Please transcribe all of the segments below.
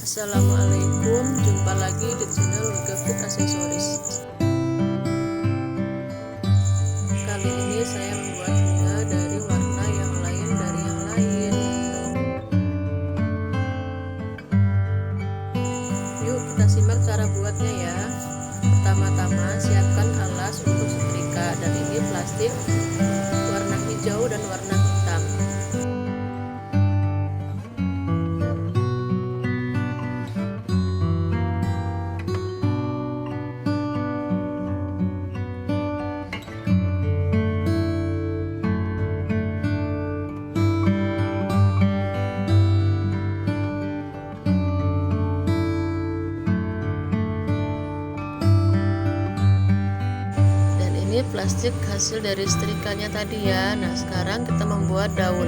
Assalamualaikum, jumpa lagi di channel Wika Fit Aksesoris. Kali ini saya membuat bunga dari warna yang lain dari yang lain. Yuk kita simak cara buatnya ya. Pertama-tama siapkan alas untuk setrika, dan ini plastik warna hijau dan warna hitam. Ini plastik hasil dari setrikanya tadi ya. Nah, sekarang kita membuat daun.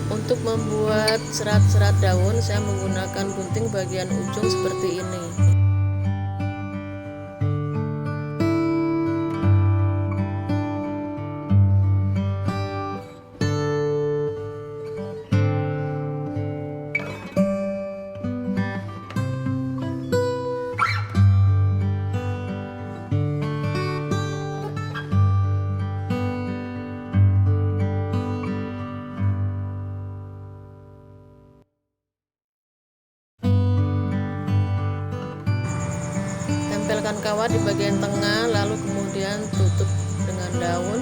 Untuk membuat serat-serat daun, saya menggunakan gunting bagian ujung seperti ini. Tempelkan kawat di bagian tengah, lalu kemudian tutup dengan daun.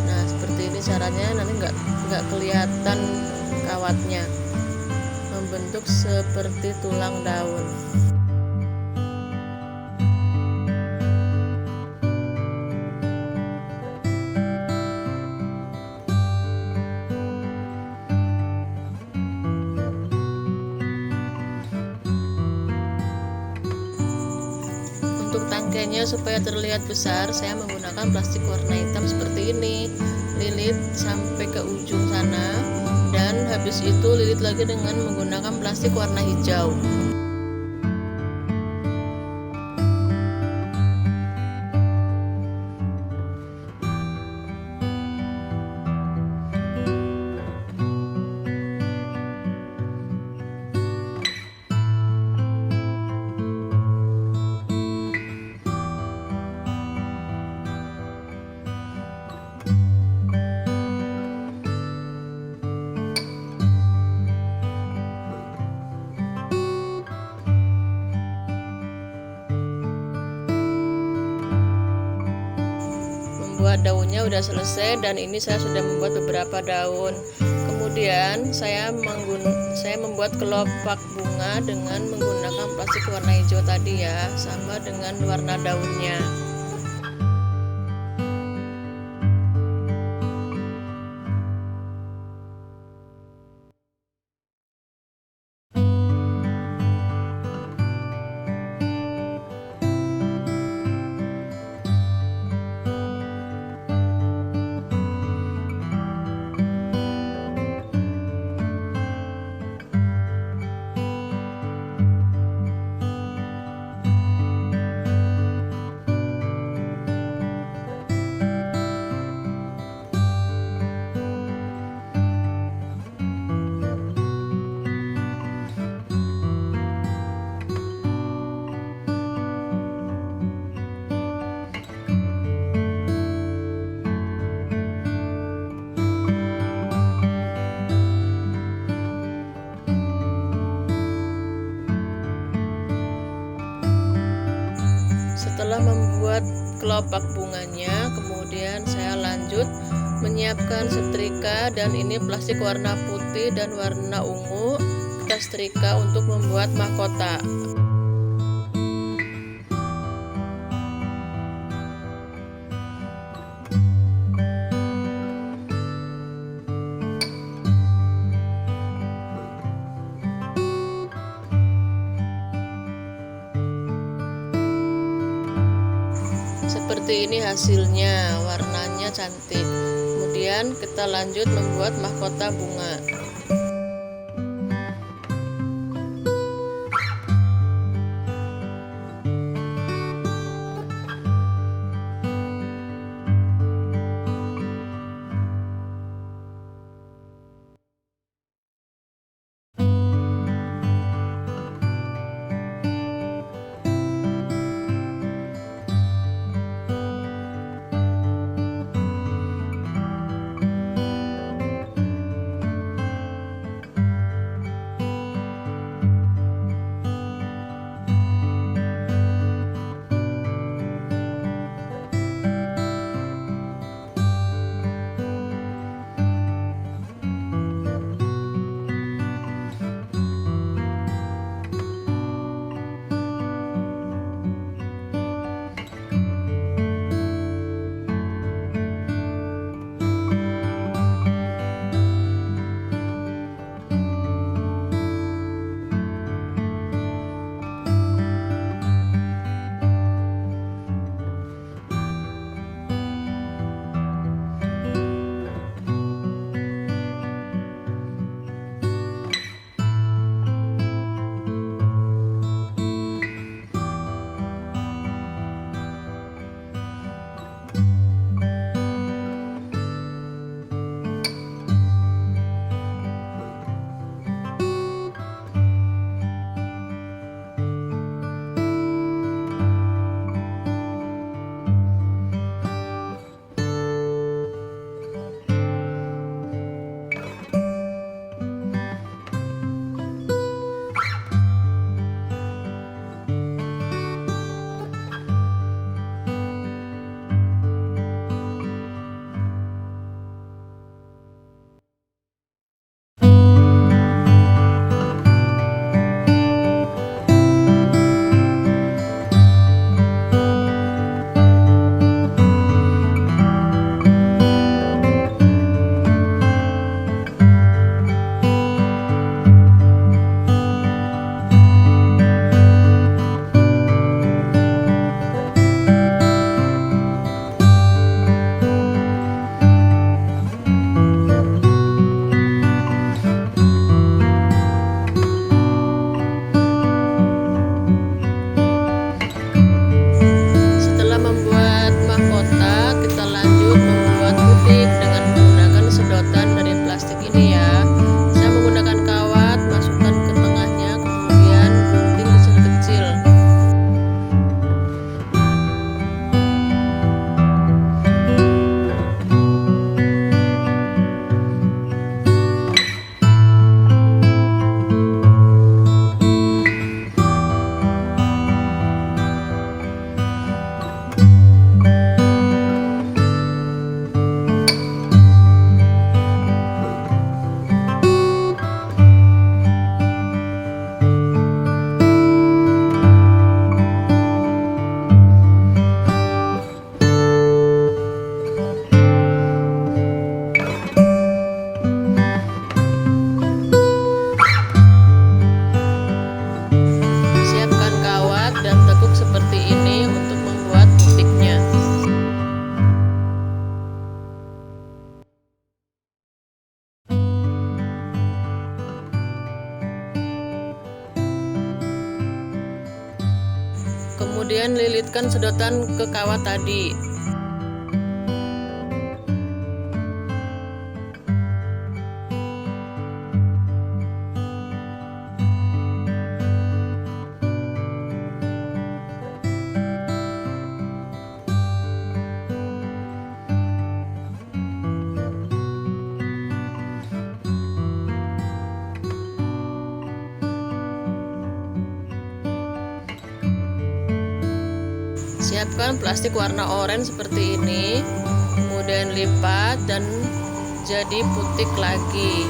Nah, seperti ini caranya, nanti nggak kelihatan kawatnya, membentuk seperti tulang daun. Untuk tangkainya supaya terlihat besar, saya menggunakan plastik warna hitam seperti ini. Lilit sampai ke ujung sana, dan habis itu lilit lagi dengan menggunakan plastik warna hijau. Buat daunnya udah selesai, dan ini saya sudah membuat beberapa daun. Kemudian saya membuat kelopak bunga dengan menggunakan plastik warna hijau tadi ya, sama dengan warna daunnya. Setelah membuat kelopak bunganya, kemudian saya lanjut menyiapkan setrika, dan ini plastik warna putih dan warna ungu. Kita setrika untuk membuat mahkota. Seperti ini hasilnya, warnanya cantik. Kemudian kita lanjut membuat mahkota bunga. kemudian lilitkan sedotan ke kawat tadi. Siapkan plastik warna oranye seperti ini, kemudian lipat dan jadi putik lagi.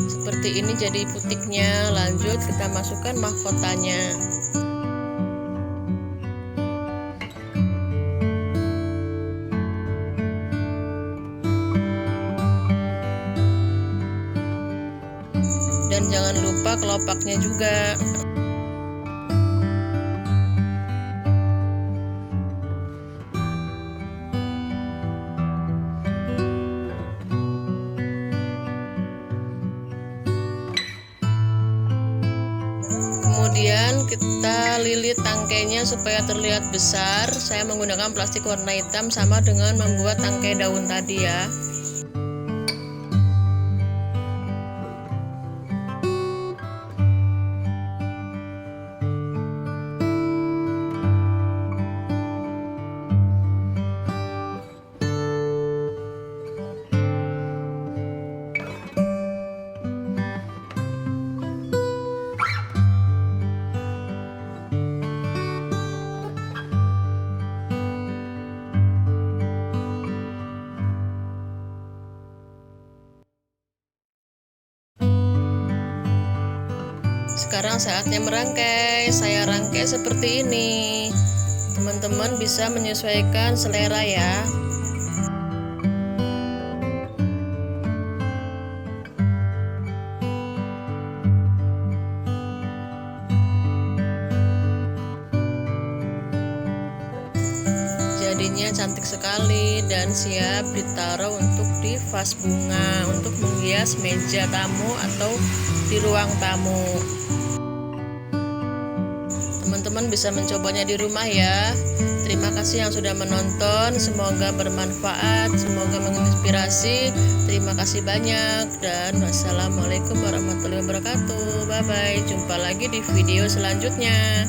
Seperti ini jadi putiknya. Lanjut kita masukkan mahkotanya. Dan jangan lupa kelopaknya juga. Kemudian kita lilit tangkainya supaya terlihat besar. Saya menggunakan plastik warna hitam sama dengan membuat tangkai daun tadi ya. Sekarang saatnya merangkai. Saya rangkai seperti ini. Teman-teman bisa menyesuaikan selera ya. Jadinya cantik sekali dan siap ditaruh untuk di vas bunga untuk menghias meja tamu atau di ruang tamu. Teman-teman bisa mencobanya di rumah ya. Terima kasih yang sudah menonton. Semoga bermanfaat, semoga menginspirasi. Terima kasih banyak dan wassalamualaikum warahmatullahi wabarakatuh. Bye bye. Jumpa lagi di video selanjutnya.